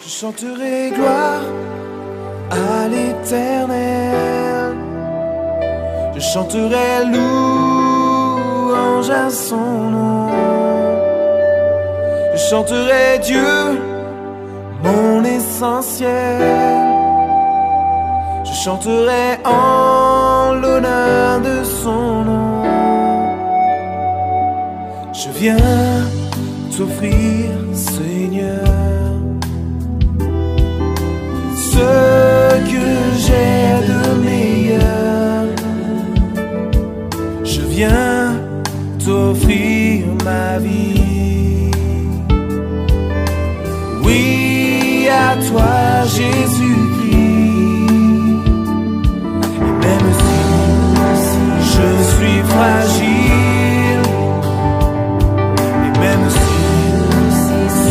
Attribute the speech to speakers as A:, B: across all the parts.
A: Je chanterai gloire à l'Éternel. Je chanterai louange à son nom. Je chanterai Dieu, mon essentiel. Je chanterai en l'honneur de son nom. Je viens t'offrir, Seigneur, ce que j'ai de meilleur. Je viens t'offrir ma vie. Oui, à toi, Jésus-Christ. Et même si je suis fragile, et même si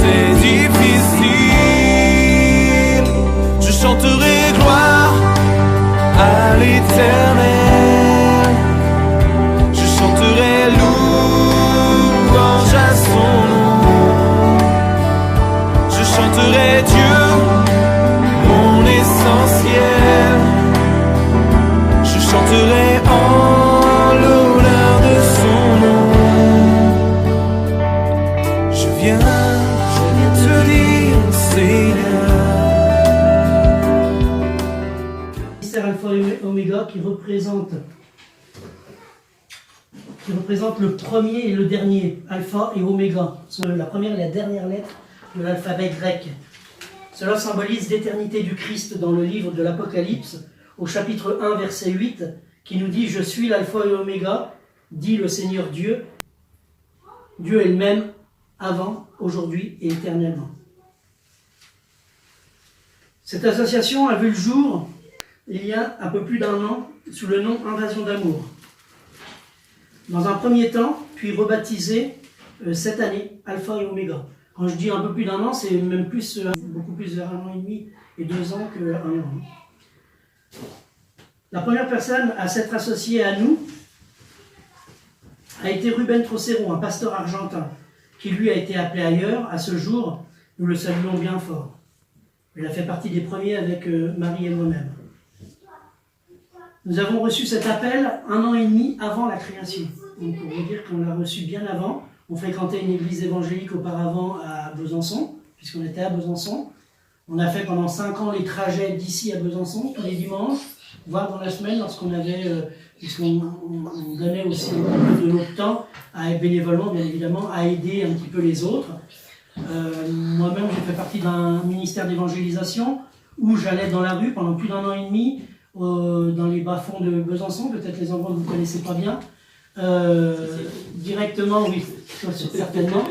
A: c'est difficile, je chanterai gloire à l'Éternel. Je chanterai louange à son nom. Je chanterai Dieu, mon essentiel. Je chanterai en l'honneur de son nom. Je viens te dire, Seigneur.
B: Alpha et Oméga qui représente le premier et le dernier, Alpha et Oméga, la première et la dernière lettre de l'alphabet grec. Cela symbolise l'éternité du Christ dans le livre de l'Apocalypse, au chapitre 1, verset 8, qui nous dit « Je suis l'Alpha et Oméga, dit le Seigneur Dieu. Dieu est le même avant, aujourd'hui et éternellement. » Cette association a vu le jour il y a un peu plus d'un an, sous le nom Invasion d'amour. Dans un premier temps, puis rebaptisé cette année, Alpha et Oméga. Quand je dis un peu plus d'un an, c'est même plus, beaucoup plus vers 1 an et demi et 2 ans que 1 an. La première personne à s'être associée à nous a été Ruben Trocero, un pasteur argentin, qui lui a été appelé ailleurs. À ce jour, nous le saluons bien fort. Il a fait partie des premiers avec Marie et moi-même. Nous avons reçu cet appel 1 an et demi avant la création. Donc pour vous dire qu'on l'a reçu bien avant. On fréquentait une église évangélique auparavant à Besançon, puisqu'on était à Besançon. On a fait pendant 5 ans les trajets d'ici à Besançon, tous les dimanches, voire dans la semaine, lorsqu'on avait, puisqu'on donnait aussi un peu de notre temps, bénévolement bien évidemment, à aider un petit peu les autres. Moi-même, j'ai fait partie d'un ministère d'évangélisation où j'allais dans la rue pendant plus d'1 an et demi, dans les bas-fonds de Besançon, peut-être les endroits que vous ne connaissez pas bien. Directement, oui, certainement.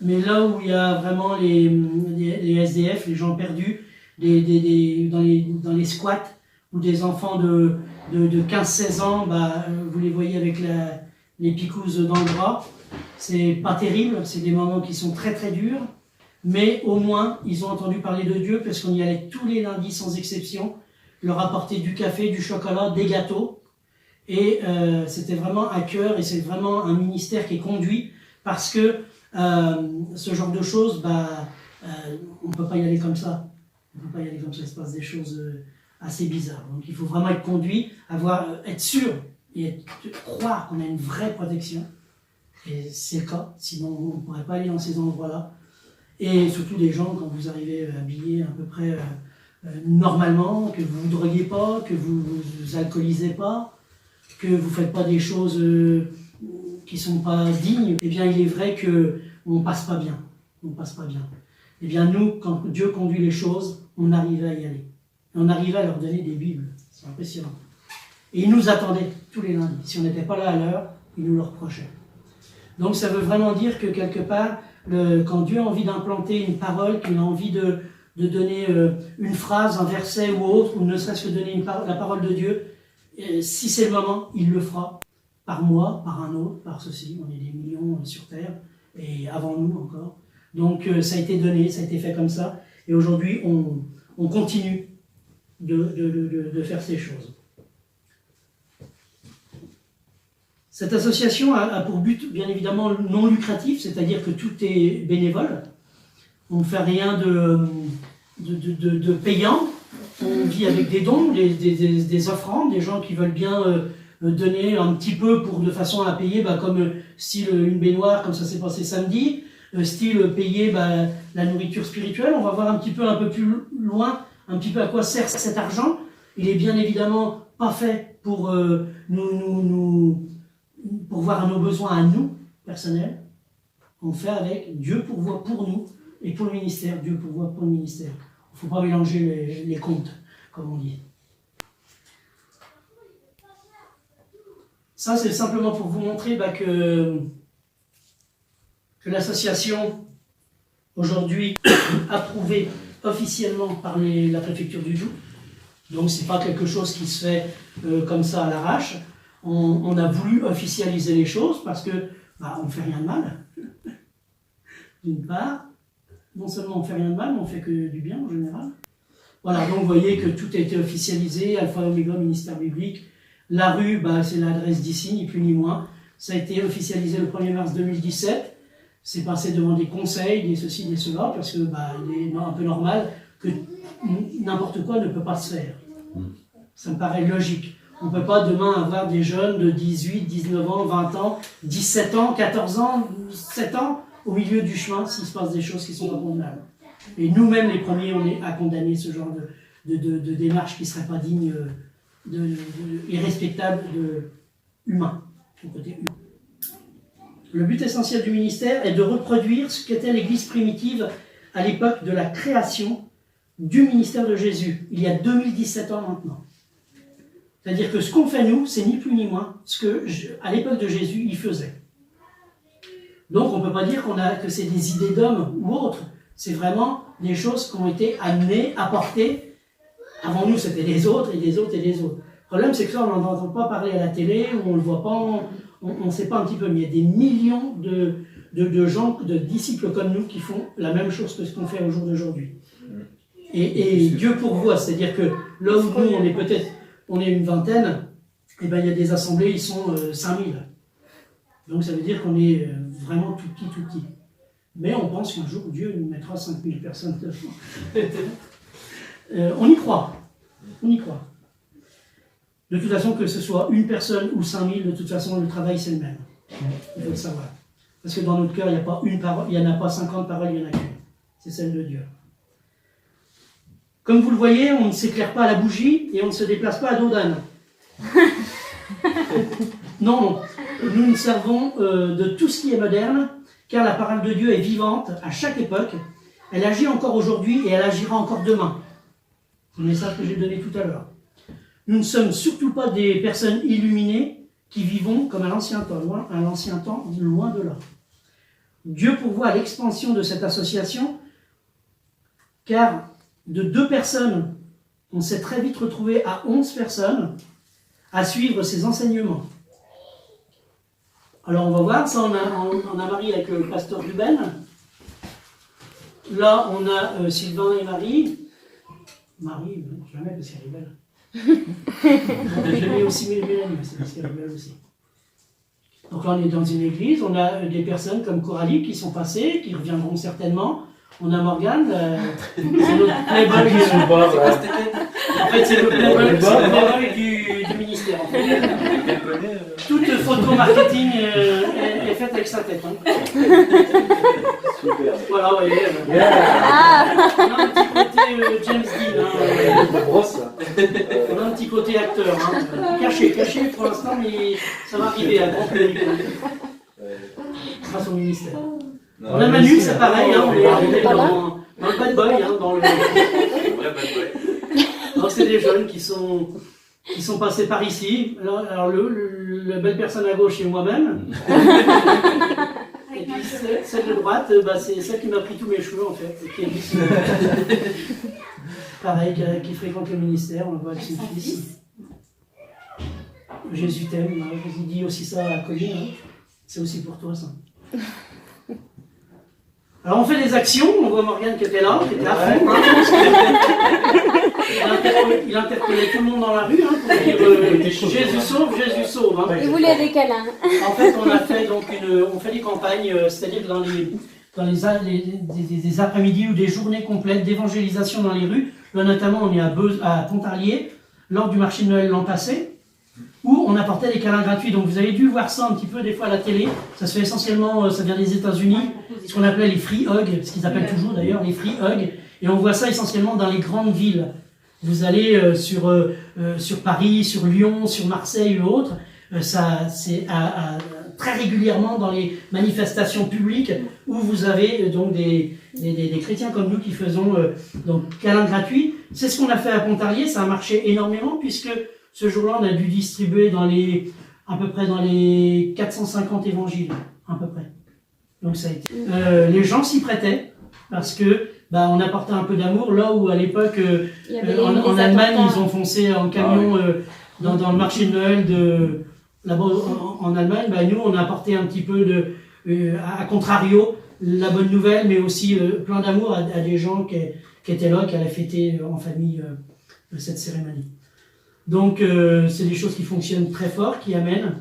B: Mais là où il y a vraiment les SDF, les gens perdus, dans les squats, ou des enfants de 15-16 ans, vous les voyez avec les picousses dans le bras. C'est pas terrible, c'est des moments qui sont très très durs, mais au moins ils ont entendu parler de Dieu parce qu'on y allait tous les lundis sans exception, leur apporter du café, du chocolat, des gâteaux, et c'était vraiment à cœur, et c'est vraiment un ministère qui est conduit parce que ce genre de choses, on ne peut pas y aller comme ça. On ne peut pas y aller comme ça, il se passe des choses assez bizarres. Donc il faut vraiment être conduit, être sûr et croire qu'on a une vraie protection. Et c'est le cas, sinon on ne pourrait pas aller dans ces endroits-là. Et surtout des gens, quand vous arrivez habillés à peu près normalement, que vous ne droguez pas, que vous vous alcoolisez pas, que vous ne faites pas des choses qui ne sont pas dignes, eh bien il est vrai qu'on ne passe pas bien. On passe pas bien. Eh bien nous, quand Dieu conduit les choses, on arrivait à y aller. Et on arrivait à leur donner des Bibles. C'est impressionnant. Et ils nous attendaient tous les lundis. Si on n'était pas là à l'heure, ils nous le reprochaient. Donc ça veut vraiment dire que quelque part, quand Dieu a envie d'implanter une parole, qu'il a envie de donner une phrase, un verset ou autre, ou ne serait-ce que donner la parole de Dieu, si c'est le moment, il le fera. Par moi, par un autre, par ceci. On est des millions sur Terre, et avant nous encore. Donc ça a été donné, ça a été fait comme ça. Et aujourd'hui, on continue de faire ces choses. Cette association a pour but, bien évidemment, non lucratif, c'est-à-dire que tout est bénévole. On ne fait rien de payants. On vit avec des dons, des offrandes, des gens qui veulent bien donner un petit peu pour de façon à payer, comme style une baignoire, comme ça s'est passé samedi, style payer la nourriture spirituelle. On va voir un peu plus loin, un petit peu à quoi sert cet argent. Il est bien évidemment pas fait pour pour voir nos besoins à nous, personnels. On fait avec Dieu pourvoit pour nous et pour le ministère. Dieu pourvoit pour le ministère. Il ne faut pas mélanger les comptes, comme on dit. Ça, c'est simplement pour vous montrer que l'association, aujourd'hui, approuvée officiellement par la préfecture du Doubs. Donc, ce n'est pas quelque chose qui se fait comme ça à l'arrache. On a voulu officialiser les choses parce que on ne fait rien de mal. D'une part, non seulement on ne fait rien de mal, mais on ne fait que du bien en général. Voilà, donc vous voyez que tout a été officialisé, Alpha Omega, ministère biblique. La rue, c'est l'adresse d'ici, ni plus ni moins. Ça a été officialisé le 1er mars 2017. C'est passé devant des conseils, des ceci, des cela, parce que il est un peu normal que n'importe quoi ne peut pas se faire. Ça me paraît logique. On ne peut pas demain avoir des jeunes de 18, 19 ans, 20 ans, 17 ans, 14 ans, 7 ans, au milieu du chemin, s'il se passe des choses qui sont pas convenables. Et nous-mêmes, les premiers, on est à condamner ce genre de démarche qui ne serait pas digne, irrespectable, humain, du côté humain. Le but essentiel du ministère est de reproduire ce qu'était l'Église primitive à l'époque de la création du ministère de Jésus, il y a 2017 ans maintenant. C'est-à-dire que ce qu'on fait nous, c'est ni plus ni moins ce que, à l'époque de Jésus, il faisait. Donc on ne peut pas dire que c'est des idées d'hommes ou autres, c'est vraiment des choses qui ont été amenées, apportées. Avant nous, c'était les autres, et les autres, et les autres. Le problème, c'est que ça, on n'en entend pas parler à la télé, ou on ne le voit pas, on ne sait pas un petit peu, mais il y a des millions de gens, de disciples comme nous, qui font la même chose que ce qu'on fait au jour d'aujourd'hui. Et Dieu pourvoit, c'est-à-dire que là où nous, on est une vingtaine, et il y a des assemblées, ils sont 5000. Donc ça veut dire qu'on est vraiment tout petit. Mais on pense qu'un jour, Dieu nous mettra 5000 personnes devant. On y croit. De toute façon, que ce soit une personne ou 5000, de toute façon, le travail, c'est le même. Il faut le savoir. Parce que dans notre cœur, il n'y a pas une parole, il n'y en a pas 50 paroles, il y en a qu'une. C'est celle de Dieu. Comme vous le voyez, on ne s'éclaire pas à la bougie et on ne se déplace pas à dos d'âne. Non, nous nous servons de tout ce qui est moderne, car la parole de Dieu est vivante à chaque époque. Elle agit encore aujourd'hui et elle agira encore demain. C'est le message que j'ai donné tout à l'heure. Nous ne sommes surtout pas des personnes illuminées qui vivons comme à l'ancien temps, loin de là. Dieu pourvoit l'expansion de cette association, car de 2 personnes, on s'est très vite retrouvé à 11 personnes à suivre ses enseignements. Alors on va voir, ça on a Marie avec le pasteur Ruben. Là on a Sylvain et Marie. Marie, jamais parce qu'elle est belle. Je mets aussi Mélanie, mais c'est parce qu'elle est belle aussi. Donc là on est dans une église, on a des personnes comme Coralie qui sont passées, qui reviendront certainement. On a Morgane, c'est notre playboy. En fait, c'est le playboy du ministère. En fait. Toute photo marketing est faite avec sa tête.
C: Super.
B: Voilà, vous voyez. On a un petit côté James Dean. On a un petit côté acteur. Caché pour l'instant, mais ça va arriver à grand public. Grâce au ministère. On a Manu, c'est pareil, on est arrivé dans le bad boy, dans le vrai bad boy. Donc c'est des jeunes qui sont passés par ici. Alors la belle personne à gauche, c'est moi-même. Et puis celle de droite, c'est celle qui m'a pris tous mes cheveux en fait, qui est ici. Pareil, qui fréquente le ministère, on le voit avec son fils. Jésus t'aime, il dit aussi ça à Colline, c'est aussi pour toi ça. Alors on fait des actions, on voit Morgane qui était là, qui était à fond. Il interpellait tout le monde dans la rue pour dire Jésus sauve.
D: Il voulait des câlins.
B: En fait, on fait des campagnes, c'est-à-dire que dans des après-midi ou des journées complètes d'évangélisation dans les rues. Là, notamment, on est à Pontarlier, lors du marché de Noël l'an passé, où on apportait des câlins gratuits. Donc vous avez dû voir ça un petit peu des fois à la télé. Ça se fait essentiellement, ça vient des États-Unis, ce qu'on appelait les free hugs, ce qu'ils appellent toujours d'ailleurs les free hugs. Et on voit ça essentiellement dans les grandes villes. Vous allez sur Paris, sur Lyon, sur Marseille ou autres, c'est très régulièrement dans les manifestations publiques où vous avez donc des chrétiens comme nous qui faisons donc câlins gratuits. C'est ce qu'on a fait à Pontarlier, ça a marché énormément puisque ce jour-là on a dû distribuer à peu près dans les 450 évangiles, à peu près. Donc ça a été. Les gens s'y prêtaient parce que on apportait un peu d'amour là où à l'époque en Allemagne ils ont foncé en camion dans le marché de Noël là-bas en Allemagne. Nous on a apporté un petit peu à contrario la bonne nouvelle, mais aussi plein d'amour à des gens qui étaient là, qui allaient fêter en famille cette cérémonie. Donc c'est des choses qui fonctionnent très fort, qui amènent.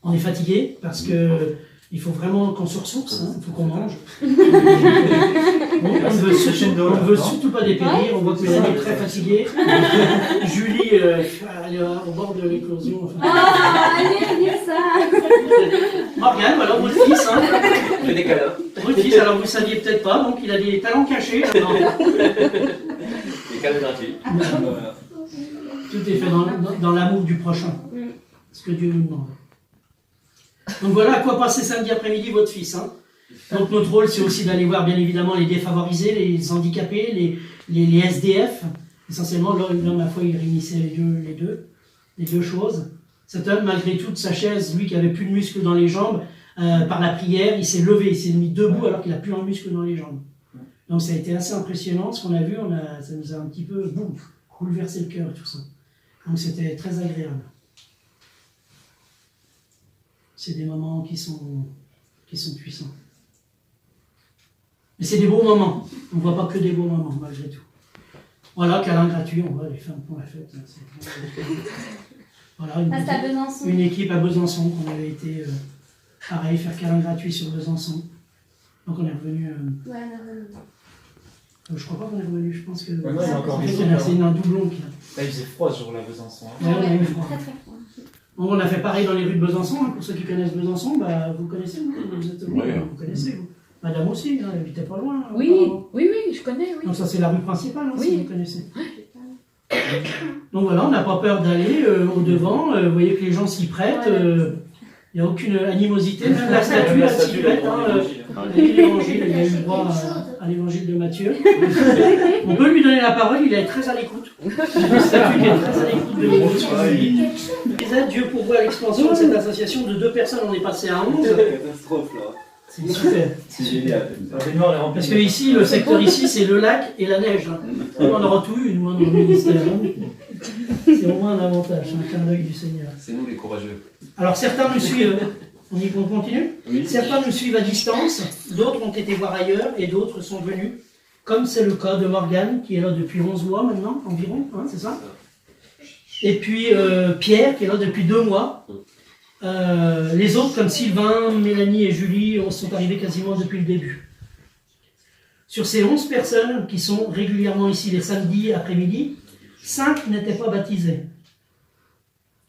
B: On est fatigué parce que il faut vraiment qu'on se ressource, il faut qu'on mange. On ne veut surtout pas dépérir, on voit que Mélanie est très fatiguée. Julie, elle est au bord de l'éclosion.
C: Allez, ça.
B: Morgane, voilà, votre fils.
D: Il fait des câlins.
B: Votre fils, alors vous ne saviez peut-être pas, donc il a des talents cachés.
D: Des câlins gratuits.
B: Tout est fait dans l'amour du prochain. Ce que Dieu nous demande. Donc voilà à quoi passer samedi après-midi votre fils. Donc notre rôle c'est aussi d'aller voir bien évidemment les défavorisés, les handicapés, les SDF. Essentiellement l'homme à la fois il réunissait les deux choses. Cet homme malgré tout de sa chaise, lui qui avait plus de muscles dans les jambes, par la prière il s'est levé, il s'est mis debout alors qu'il a plus un muscle dans les jambes. Donc ça a été assez impressionnant ce qu'on a vu, ça nous a un petit peu bouleversé le cœur tout ça. Donc c'était très agréable. C'est des moments qui sont puissants. Mais c'est des beaux moments. On ne voit pas que des beaux moments, malgré tout. Voilà, câlin gratuit, on voit les femmes pour la fête. Voilà, une équipe à Besançon, on avait été, pareil, faire câlin gratuit sur Besançon. Donc on est revenu...
C: Ouais, on est revenu.
B: Je crois pas qu'on est revenu, je pense que...
E: Ouais, non, il y a encore des
B: c'est un doublon qui...
E: Là, il faisait froid ce jour-là à Besançon.
C: Ouais, très très froid.
B: Donc on a fait pareil dans les rues de Besançon, pour ceux qui connaissent Besançon, vous connaissez, vous connaissez, vous. Madame aussi, elle habitait pas loin.
C: Oui, je connais, oui.
B: Donc ça c'est la rue principale, si vous connaissez.
C: Oui.
B: Donc voilà, on n'a pas peur d'aller au-devant, vous voyez que les gens s'y prêtent, il n'y a aucune animosité, même la statue, elle s'y prête. L'évangile, il a eu le droit à l'évangile de Matthieu. On peut lui donner la parole, il est très à l'écoute. Une statue qui est très à l'écoute de l'évangile. Dieu pourvoit l'expansion de cette association de 2 personnes, on est passé à 11.
D: Catastrophe là.
B: C'est super.
D: C'est génial.
B: Parce que ici, le secteur ici, c'est le lac et la neige. On aura tout eu, nous, dans le ministère. C'est au moins un avantage, un clin d'œil du Seigneur.
D: C'est nous les courageux.
B: Alors certains nous suivent, on continue.
D: Oui.
B: Certains nous suivent à distance, d'autres ont été voir ailleurs et d'autres sont venus, comme c'est le cas de Morgane, qui est là depuis 11 mois maintenant, environ, c'est ça? Et puis Pierre, qui est là depuis 2 mois. Les autres, comme Sylvain, Mélanie et Julie, sont arrivés quasiment depuis le début. Sur ces 11 personnes qui sont régulièrement ici les samedis après-midi, 5 n'étaient pas baptisés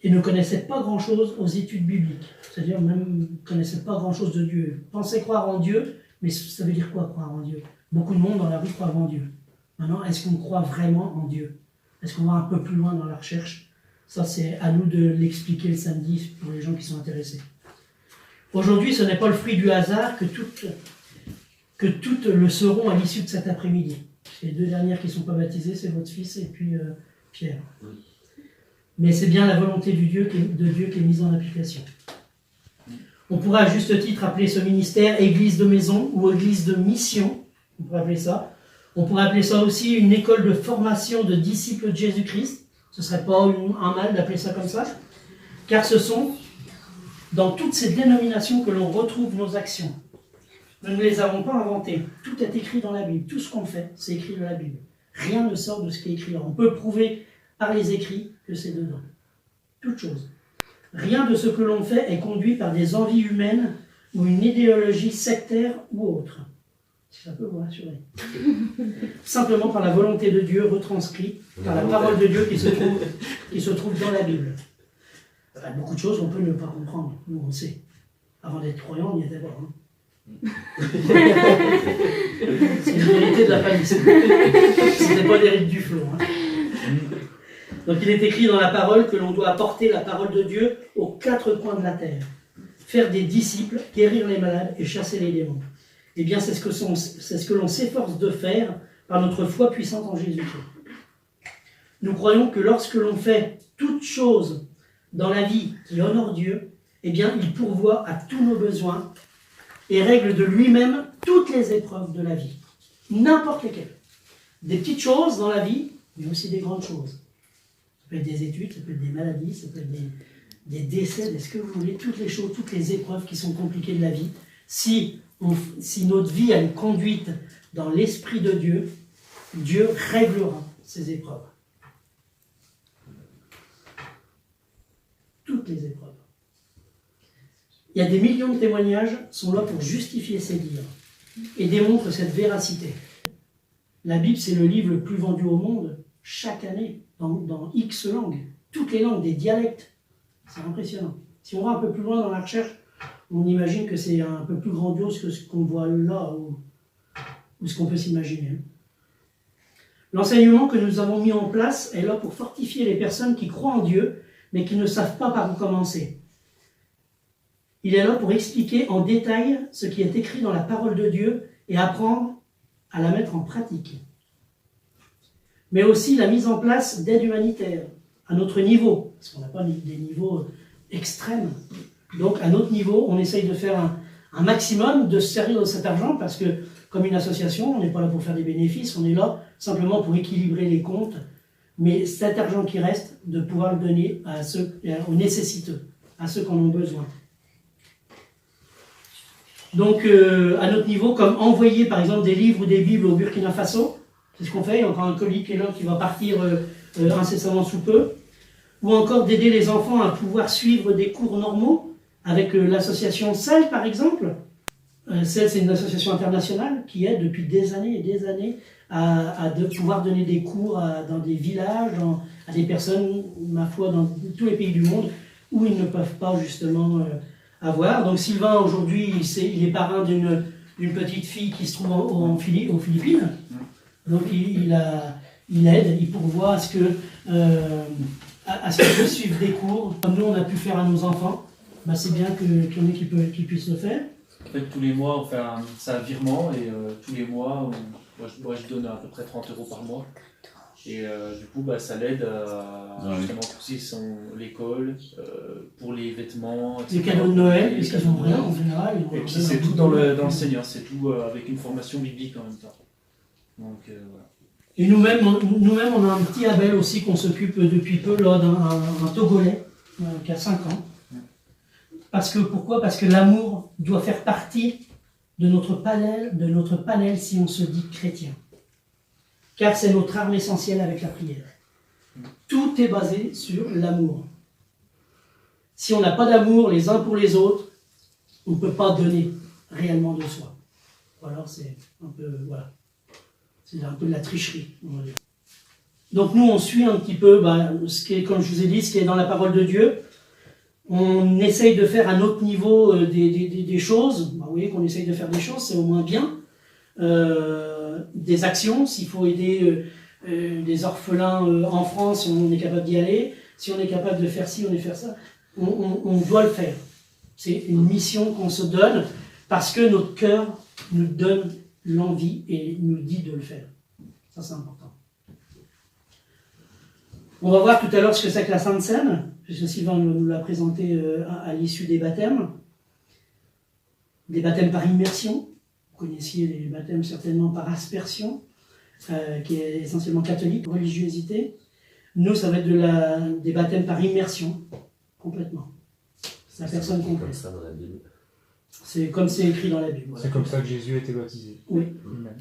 B: et ne connaissaient pas grand-chose aux études bibliques. C'est-à-dire même ne connaissaient pas grand-chose de Dieu. Pensaient croire en Dieu, mais ça veut dire quoi croire en Dieu? Beaucoup de monde dans la rue croit en Dieu. Maintenant, est-ce qu'on croit vraiment en Dieu? Est-ce qu'on va un peu plus loin dans la recherche? Ça, c'est à nous de l'expliquer le samedi pour les gens qui sont intéressés. Aujourd'hui, ce n'est pas le fruit du hasard que toutes le seront à l'issue de cet après-midi. Les 2 dernières qui ne sont pas baptisées, c'est votre fils et puis Pierre. Mais c'est bien la volonté de Dieu qui est mise en application. On pourrait à juste titre appeler ce ministère église de maison ou église de mission. On pourrait appeler ça. On pourrait appeler ça aussi une école de formation de disciples de Jésus-Christ. Ce ne serait pas un mal d'appeler ça comme ça. Car ce sont dans toutes ces dénominations que l'on retrouve nos actions. Nous ne les avons pas inventées. Tout est écrit dans la Bible. Tout ce qu'on fait, c'est écrit dans la Bible. Rien ne sort de ce qui est écrit là. On peut prouver par les écrits que c'est dedans. Toute chose. Rien de ce que l'on fait est conduit par des envies humaines ou une idéologie sectaire ou autre. Ça peut vous rassurer. Simplement par la volonté de Dieu retranscrite par la parole de Dieu qui se trouve dans la Bible. Beaucoup de choses on peut ne pas comprendre, nous on sait. Avant d'être croyant, on y était pas. C'est une vérité de la palisse. C'était pas l'hérite du flot. Donc il est écrit dans la parole que l'on doit apporter la parole de Dieu aux quatre coins de la terre. Faire des disciples, guérir les malades et chasser les démons. Eh bien c'est ce que l'on s'efforce de faire par notre foi puissante en Jésus-Christ. Nous croyons que lorsque l'on fait toute chose dans la vie qui honore Dieu, eh bien il pourvoit à tous nos besoins et règle de lui-même toutes les épreuves de la vie, n'importe lesquelles. Des petites choses dans la vie, mais aussi des grandes choses. Ça peut être des études, ça peut être des maladies, ça peut être des décès, ce que vous voulez, toutes les choses, toutes les épreuves qui sont compliquées de la vie. Si notre vie a une conduite dans l'Esprit de Dieu, Dieu réglera ces épreuves. Toutes les épreuves. Il y a des millions de témoignages qui sont là pour justifier ces dires et démontrent cette véracité. La Bible, c'est le livre le plus vendu au monde chaque année, dans X langues. Toutes les langues, des dialectes. C'est impressionnant. Si on va un peu plus loin dans la recherche, on imagine que c'est un peu plus grandiose que ce qu'on voit là, ou ce qu'on peut s'imaginer. L'enseignement que nous avons mis en place est là pour fortifier les personnes qui croient en Dieu, mais qui ne savent pas par où commencer. Il est là pour expliquer en détail ce qui est écrit dans la parole de Dieu et apprendre à la mettre en pratique. Mais aussi la mise en place d'aide humanitaire à notre niveau, parce qu'on n'a pas des niveaux extrêmes. Donc à notre niveau, on essaye de faire un maximum, de se servir de cet argent, parce que comme une association, on n'est pas là pour faire des bénéfices, on est là simplement pour équilibrer les comptes, mais cet argent qui reste, de pouvoir le donner aux nécessiteux, à ceux qui en ont besoin. Donc, à notre niveau, comme envoyer par exemple des livres ou des Bibles au Burkina Faso, c'est ce qu'on fait, il y a encore un colis qui est là qui va partir incessamment sous peu, ou encore d'aider les enfants à pouvoir suivre des cours normaux avec l'association CEL par exemple. CEL, c'est une association internationale qui aide depuis des années et des années à pouvoir donner des cours dans des villages, à des personnes, ma foi, dans tous les pays du monde où ils ne peuvent pas justement avoir. Donc Sylvain, aujourd'hui, il est parrain d'une petite fille qui se trouve aux Philippines. Donc il aide, il pourvoit à ce qu'elle puisse suivre des cours. Comme nous, on a pu faire à nos enfants, bah, c'est bien qu'il y en ait qui puissent le faire.
E: En fait, tous les mois, on fait un virement et tous les mois, moi je donne à peu près 30 € par mois. Et du coup, bah, ça l'aide à justement pousser l'école, pour les vêtements, etc.
B: Les cadeaux de Noël, parce qu'ils n'ont rien en général.
E: Et puis c'est tout dans le Seigneur, c'est tout avec une formation biblique en même temps. Donc voilà.
B: Et nous-mêmes, on a un petit Abel aussi qu'on s'occupe depuis peu, là, d'un Togolais qui a 5 ans. Pourquoi ? Parce que l'amour doit faire partie de notre panel si on se dit chrétien. Car c'est notre arme essentielle avec la prière. Tout est basé sur l'amour. Si on n'a pas d'amour les uns pour les autres, on ne peut pas donner réellement de soi. Ou alors c'est un peu, voilà, c'est un peu de la tricherie, on va dire. Donc nous, on suit un petit peu, ce qui est, comme je vous ai dit, ce qui est dans la parole de Dieu. On essaye de faire à notre niveau des choses. Vous voyez qu'on essaye de faire des choses, c'est au moins bien. Des actions, s'il faut aider des orphelins en France, on est capable d'y aller. Si on est capable de faire ci, on est faire ça. On doit le faire. C'est une mission qu'on se donne parce que notre cœur nous donne l'envie et nous dit de le faire. Ça, c'est important. On va voir tout à l'heure ce que c'est que la Sainte Seine, puisque Sylvain nous l'a présenté à l'issue des baptêmes. Des baptêmes par immersion. Vous connaissiez les baptêmes certainement par aspersion, qui est essentiellement catholique, religiosité. Nous, ça va être des baptêmes par immersion, complètement. C'est la personne complète.
D: Comme ça dans la Bible.
B: C'est comme c'est écrit dans la Bible. Voilà.
F: C'est comme ça que Jésus a été baptisé.
B: Oui.
F: Amen.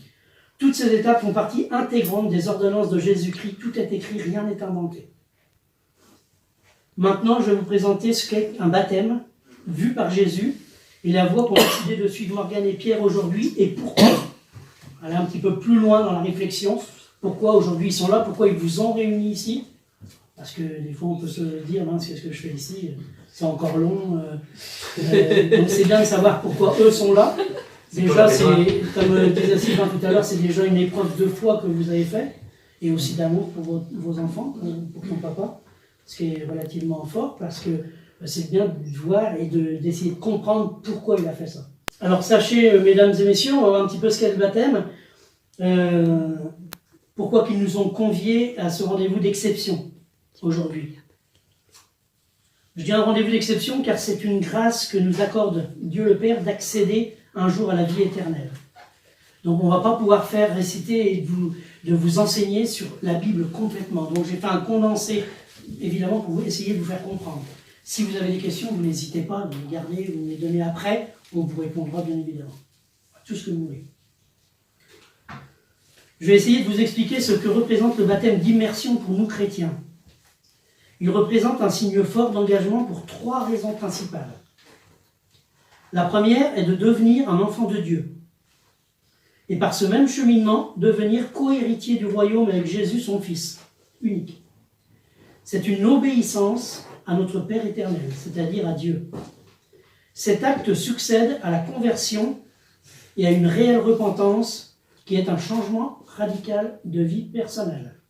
B: Toutes ces étapes font partie intégrante des ordonnances de Jésus-Christ. Tout est écrit, rien n'est inventé. Maintenant, je vais vous présenter ce qu'est un baptême vu par Jésus et la voie qu'ont décidé de suivre Morgane et Pierre aujourd'hui et pourquoi. Aller un petit peu plus loin dans la réflexion, pourquoi aujourd'hui ils sont là, pourquoi ils vous ont réunis ici. Parce que des fois on peut se dire, qu'est-ce que je fais ici, c'est encore long. Donc c'est bien de savoir pourquoi eux sont là. Déjà, c'est, comme disait Sylvain tout à l'heure, c'est déjà une épreuve de foi que vous avez faite, et aussi d'amour pour vos enfants, pour ton papa, ce qui est relativement fort, parce que c'est bien de voir et d'essayer de comprendre pourquoi il a fait ça. Alors sachez, mesdames et messieurs, on va voir un petit peu ce qu'est le baptême, pourquoi qu'ils nous ont conviés à ce rendez-vous d'exception aujourd'hui. Je dis un rendez-vous d'exception car c'est une grâce que nous accorde Dieu le Père d'accéder un jour à la vie éternelle. Donc on ne va pas pouvoir faire réciter et de vous enseigner sur la Bible complètement. Donc j'ai fait un condensé, évidemment, pour essayer de vous faire comprendre. Si vous avez des questions, vous n'hésitez pas de les garder, vous les donner après, on vous répondra bien évidemment. Tout ce que vous voulez. Je vais essayer de vous expliquer ce que représente le baptême d'immersion pour nous chrétiens. Il représente un signe fort d'engagement pour 3 raisons principales. La première est de devenir un enfant de Dieu. Et par ce même cheminement, devenir co-héritier du royaume avec Jésus, son Fils, unique. C'est une obéissance à notre Père éternel, c'est-à-dire à Dieu. Cet acte succède à la conversion et à une réelle repentance qui est un changement radical de vie personnelle.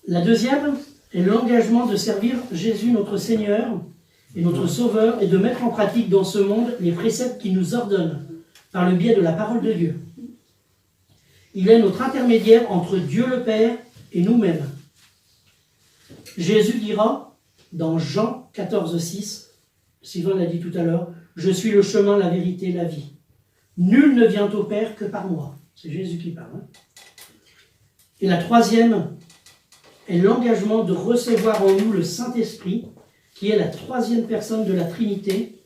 B: La deuxième est l'engagement de servir Jésus, notre Seigneur et notre Sauveur, et de mettre en pratique dans ce monde les préceptes qu'il nous ordonne par le biais de la parole de Dieu. Il est notre intermédiaire entre Dieu le Père et nous-mêmes. Jésus dira dans Jean 14,6, Sylvain l'a dit tout à l'heure, « Je suis le chemin, la vérité, la vie. Nul ne vient au Père que par moi. » C'est Jésus qui parle. Et la troisième est l'engagement de recevoir en nous le Saint-Esprit, qui est la 3e personne de la Trinité,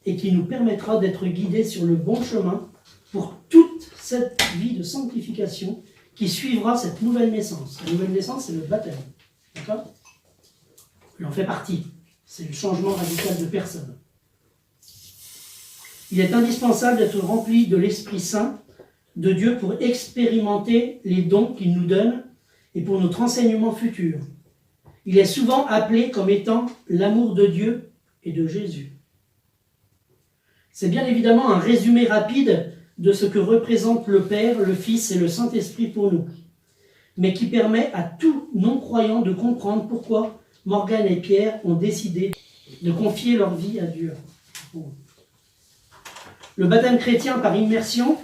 B: et qui nous permettra d'être guidés sur le bon chemin pour toute cette vie de sanctification qui suivra cette nouvelle naissance. La nouvelle naissance, c'est le baptême. D'accord ? Il en fait partie. C'est le changement radical de personne. Il est indispensable d'être rempli de l'Esprit Saint de Dieu pour expérimenter les dons qu'il nous donne et pour notre enseignement futur. Il est souvent appelé comme étant l'amour de Dieu et de Jésus. C'est bien évidemment un résumé rapide de ce que représentent le Père, le Fils et le Saint-Esprit pour nous, mais qui permet à tout non-croyant de comprendre pourquoi Morgane et Pierre ont décidé de confier leur vie à Dieu. Le baptême chrétien par immersion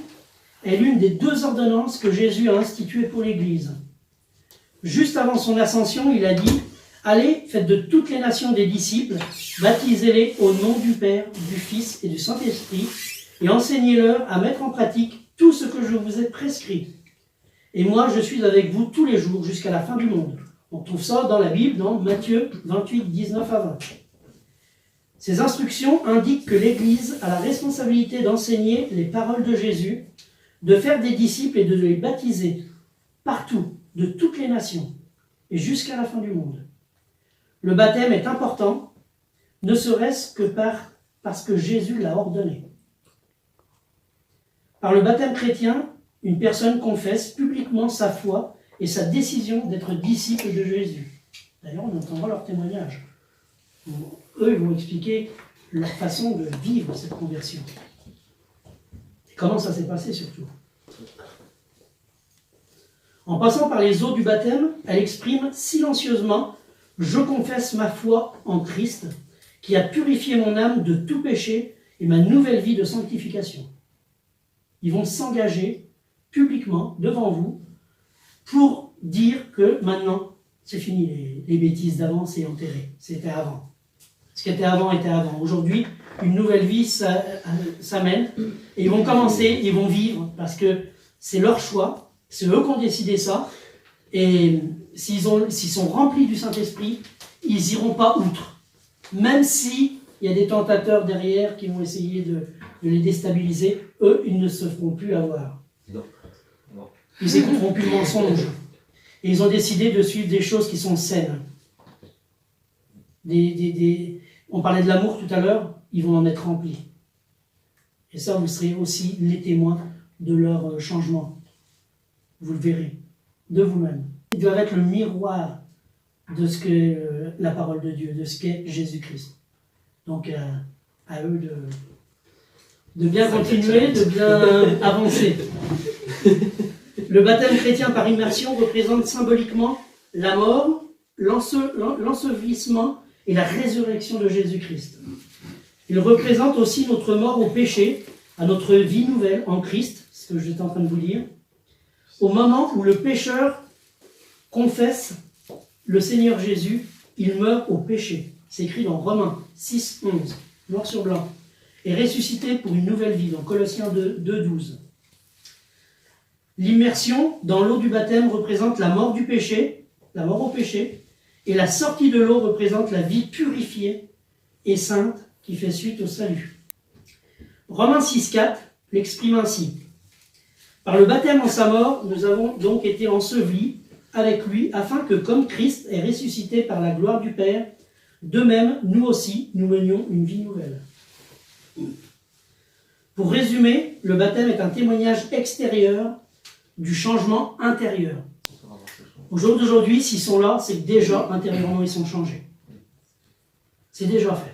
B: est l'une des 2 ordonnances que Jésus a instituées pour l'Église. Juste avant son ascension, il a dit « Allez, faites de toutes les nations des disciples, baptisez-les au nom du Père, du Fils et du Saint-Esprit, et enseignez-leur à mettre en pratique tout ce que je vous ai prescrit. Et moi, je suis avec vous tous les jours jusqu'à la fin du monde. » On trouve ça dans la Bible, dans Matthieu 28, 19 à 20. Ces instructions indiquent que l'Église a la responsabilité d'enseigner les paroles de Jésus, de faire des disciples et de les baptiser partout, de toutes les nations, et jusqu'à la fin du monde. Le baptême est important, ne serait-ce que parce que Jésus l'a ordonné. Par le baptême chrétien, une personne confesse publiquement sa foi et sa décision d'être disciple de Jésus. D'ailleurs, on entendra leur témoignage. Eux, ils vont expliquer leur façon de vivre cette conversion. Et comment ça s'est passé surtout. En passant par les eaux du baptême, elle exprime silencieusement « Je confesse ma foi en Christ, qui a purifié mon âme de tout péché et ma nouvelle vie de sanctification. » Ils vont s'engager publiquement devant vous pour dire que maintenant, c'est fini, les bêtises d'avant, c'est enterré. C'était avant. Ce qui était avant était avant. Aujourd'hui, une nouvelle vie s'amène et ils vont commencer, ils vont vivre parce que c'est leur choix, c'est eux qui ont décidé ça. Et s'ils sont remplis du Saint-Esprit, ils n'iront pas outre. Même s'il y a des tentateurs derrière qui vont essayer de les déstabiliser, eux, ils ne se feront plus avoir.
D: Non. Non.
B: Ils n'écouteront plus le mensonge. Et ils ont décidé de suivre des choses qui sont saines. On parlait de l'amour tout à l'heure. ils vont en être remplis. Et ça, vous serez aussi les témoins de leur changement. Vous le verrez, de vous-même. Ils doivent être le miroir de ce qu'est la parole de Dieu, de ce qu'est Jésus-Christ. Donc, à eux de bien continuer, de bien avancer. Le baptême chrétien par immersion représente symboliquement la mort, l'ensevelissement et la résurrection de Jésus-Christ. Il représente aussi notre mort au péché, à notre vie nouvelle en Christ, ce que j'étais en train de vous dire, au moment où le pécheur confesse le Seigneur Jésus, il meurt au péché. C'est écrit dans Romains 6, 11, noir sur blanc. Et ressuscité pour une nouvelle vie, dans Colossiens 2, 12. L'immersion dans l'eau du baptême représente la mort du péché, la mort au péché, et la sortie de l'eau représente la vie purifiée et sainte qui fait suite au salut. Romains 6, 4 l'exprime ainsi. Par le baptême en sa mort, nous avons donc été ensevelis avec lui, afin que, comme Christ est ressuscité par la gloire du Père, de même, nous aussi, nous menions une vie nouvelle. Pour résumer, le baptême est un témoignage extérieur du changement intérieur. Au jour d'aujourd'hui, s'ils sont là, c'est que déjà, intérieurement, ils sont changés. C'est déjà fait.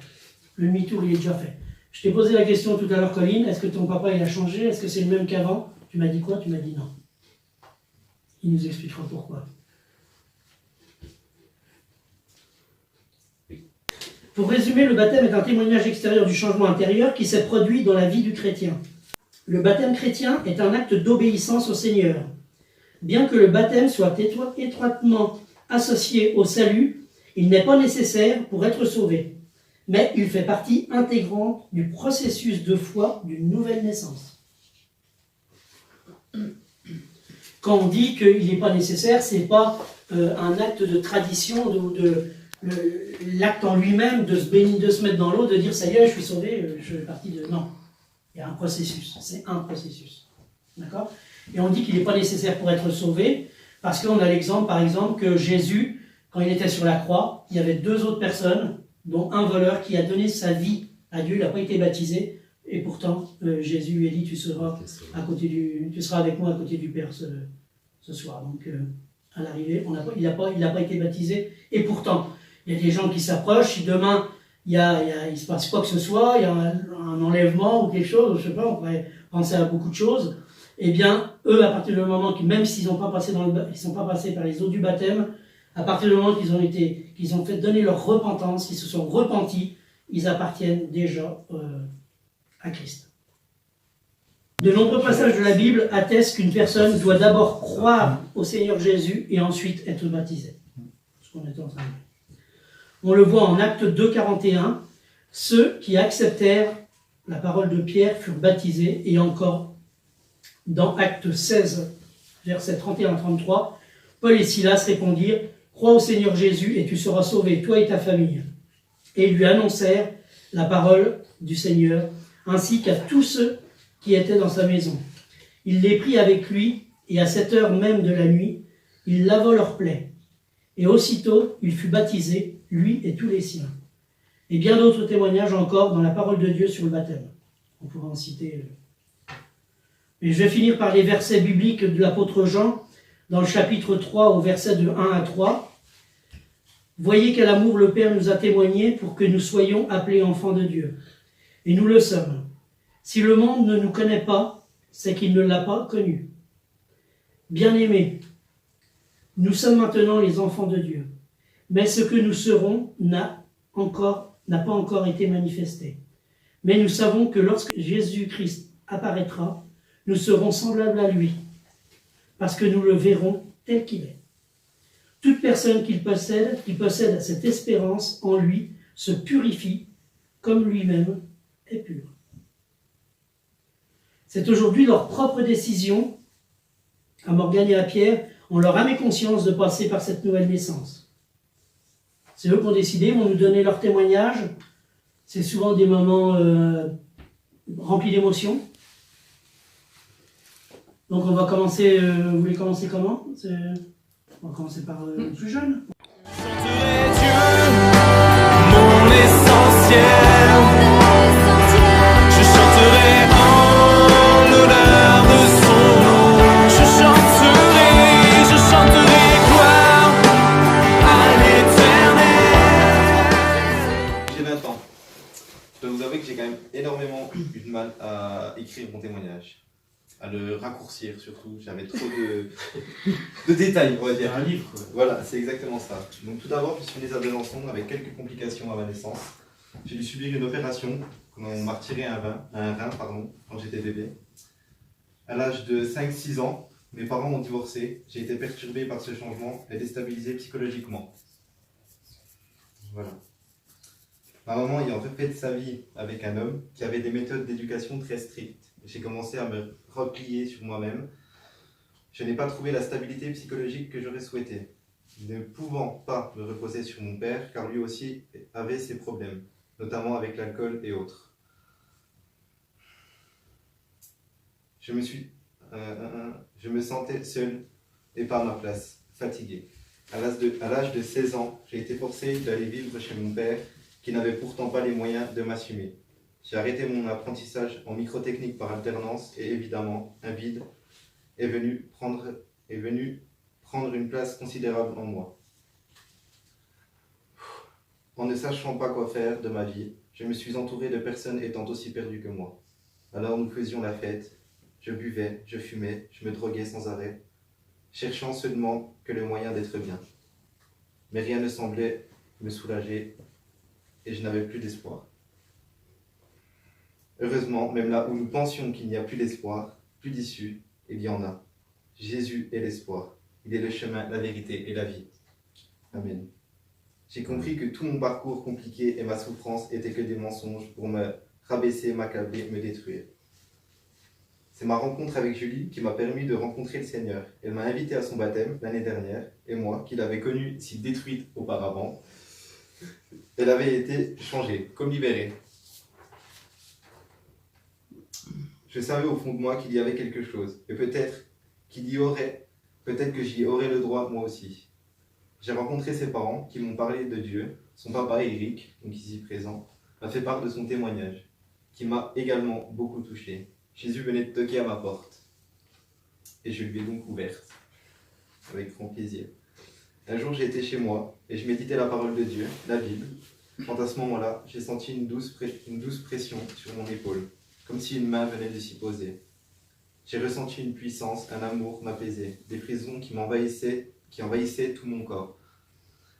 B: Le demi-tour, il est déjà fait. Je t'ai posé la question tout à l'heure, Colline, est-ce que ton papa, il a changé? Est-ce que c'est le même qu'avant? Tu m'as dit quoi? Tu m'as dit non. Il nous expliquera pourquoi. Pour résumer, le baptême est un témoignage extérieur du changement intérieur qui s'est produit dans la vie du chrétien. Le baptême chrétien est un acte d'obéissance au Seigneur. Bien que le baptême soit étroitement associé au salut, il n'est pas nécessaire pour être sauvé, mais il fait partie intégrante du processus de foi d'une nouvelle naissance. Quand on dit qu'il n'est pas nécessaire, ce n'est pas un acte de tradition ou l'acte en lui-même de se mettre dans l'eau, de dire ça y est, je suis sauvé, je fais partie de... Non, il y a un processus, c'est un processus. D'accord? Et on dit qu'il n'est pas nécessaire pour être sauvé, parce qu'on a l'exemple, par exemple, que Jésus, quand il était sur la croix, il y avait 2 autres personnes, dont un voleur qui a donné sa vie à Dieu, il n'a pas été baptisé, et pourtant Jésus lui a dit tu seras avec moi à côté du Père ce soir. Donc à l'arrivée, il n'a pas été baptisé, et pourtant il y a des gens qui s'approchent, si demain il se passe quoi que ce soit, il y a un enlèvement ou quelque chose, je ne sais pas, on pourrait penser à beaucoup de choses, eh bien eux, à partir du moment que même s'ils ne sont pas passés par les eaux du baptême, à partir du moment qu'ils ont fait donner leur repentance, qu'ils se sont repentis, ils appartiennent déjà à Christ. De nombreux passages de la Bible attestent qu'une personne doit d'abord croire au Seigneur Jésus et ensuite être baptisée. Ce qu'on était en train de dire. On le voit en Actes 2, 41, ceux qui acceptèrent la parole de Pierre furent baptisés, et encore dans Actes 16, versets 31 à 33, Paul et Silas répondirent « Crois au Seigneur Jésus et tu seras sauvé, toi et ta famille. » Et ils lui annoncèrent la parole du Seigneur, ainsi qu'à tous ceux qui étaient dans sa maison. Il les prit avec lui, et à cette heure même de la nuit, il lava leurs plaies. Et aussitôt, il fut baptisé, lui et tous les siens. Et bien d'autres témoignages encore dans la parole de Dieu sur le baptême. On pourra en citer. Mais je vais finir par les versets bibliques de l'apôtre Jean, dans le chapitre 3, au verset de 1 à 3. Voyez quel amour le Père nous a témoigné pour que nous soyons appelés enfants de Dieu. Et nous le sommes. Si le monde ne nous connaît pas, c'est qu'il ne l'a pas connu. Bien-aimés, nous sommes maintenant les enfants de Dieu. Mais ce que nous serons n'a pas encore été manifesté. Mais nous savons que lorsque Jésus-Christ apparaîtra, nous serons semblables à lui, parce que nous le verrons tel qu'il est. Toute personne qui possède cette espérance en lui se purifie comme lui-même est pur. C'est aujourd'hui leur propre décision, à Morgane et à Pierre, on leur a mis conscience de passer par cette nouvelle naissance. C'est eux qui ont décidé, ils vont nous donner leur témoignage. C'est souvent des moments remplis d'émotions. Donc on va commencer, vous voulez commencer comment? On va commencer par le plus jeune.
A: Chanterai Dieu, mon essentiel.
F: énormément eu de mal à écrire mon témoignage, à le raccourcir surtout. J'avais trop de détails, on va
E: C'est
F: dire.
E: un livre, quoi.
F: Voilà, c'est exactement ça. Donc tout d'abord, je suis né à Besançon avec quelques complications à ma naissance. J'ai dû subir une opération quand on m'a retiré un rein, quand j'étais bébé. À l'âge de 5-6 ans, mes parents ont divorcé. J'ai été perturbé par ce changement et déstabilisé psychologiquement. Voilà. Ma maman ayant refait sa vie avec un homme qui avait des méthodes d'éducation très strictes. J'ai commencé à me replier sur moi-même. Je n'ai pas trouvé la stabilité psychologique que j'aurais souhaité, ne pouvant pas me reposer sur mon père, car lui aussi avait ses problèmes, notamment avec l'alcool et autres. Je me sentais seul et pas à ma place, fatigué. À l'âge de 16 ans, j'ai été forcé d'aller vivre chez mon père, qui n'avait pourtant pas les moyens de m'assumer. J'ai arrêté mon apprentissage en microtechnique par alternance et évidemment, un vide est venu prendre une place considérable en moi. En ne sachant pas quoi faire de ma vie, je me suis entouré de personnes étant aussi perdues que moi. Alors nous faisions la fête, je buvais, je fumais, je me droguais sans arrêt, cherchant seulement que le moyen d'être bien. Mais rien ne semblait me soulager et je n'avais plus d'espoir. Heureusement, même là où nous pensions qu'il n'y a plus d'espoir, plus d'issue, il y en a. Jésus est l'espoir. Il est le chemin, la vérité et la vie. Amen. J'ai compris que tout mon parcours compliqué et ma souffrance étaient que des mensonges pour me rabaisser, m'accabler, me détruire. C'est ma rencontre avec Julie qui m'a permis de rencontrer le Seigneur. Elle m'a invité à son baptême l'année dernière, et moi, qui l'avais connue si détruite auparavant, elle avait été changée, comme libérée. Je savais au fond de moi qu'il y avait quelque chose, et peut-être que j'y aurais le droit moi aussi. J'ai rencontré ses parents qui m'ont parlé de Dieu. Son papa Eric, donc ici présent, m'a fait part de son témoignage, qui m'a également beaucoup touché. Jésus venait de toquer à ma porte, et je lui ai donc ouverte, avec grand plaisir. Un jour, j'étais chez moi, et je méditais la parole de Dieu, la Bible, quand à ce moment-là, j'ai senti une douce pression sur mon épaule, comme si une main venait de s'y poser. J'ai ressenti une puissance, un amour m'apaisait, des frissons qui envahissaient tout mon corps.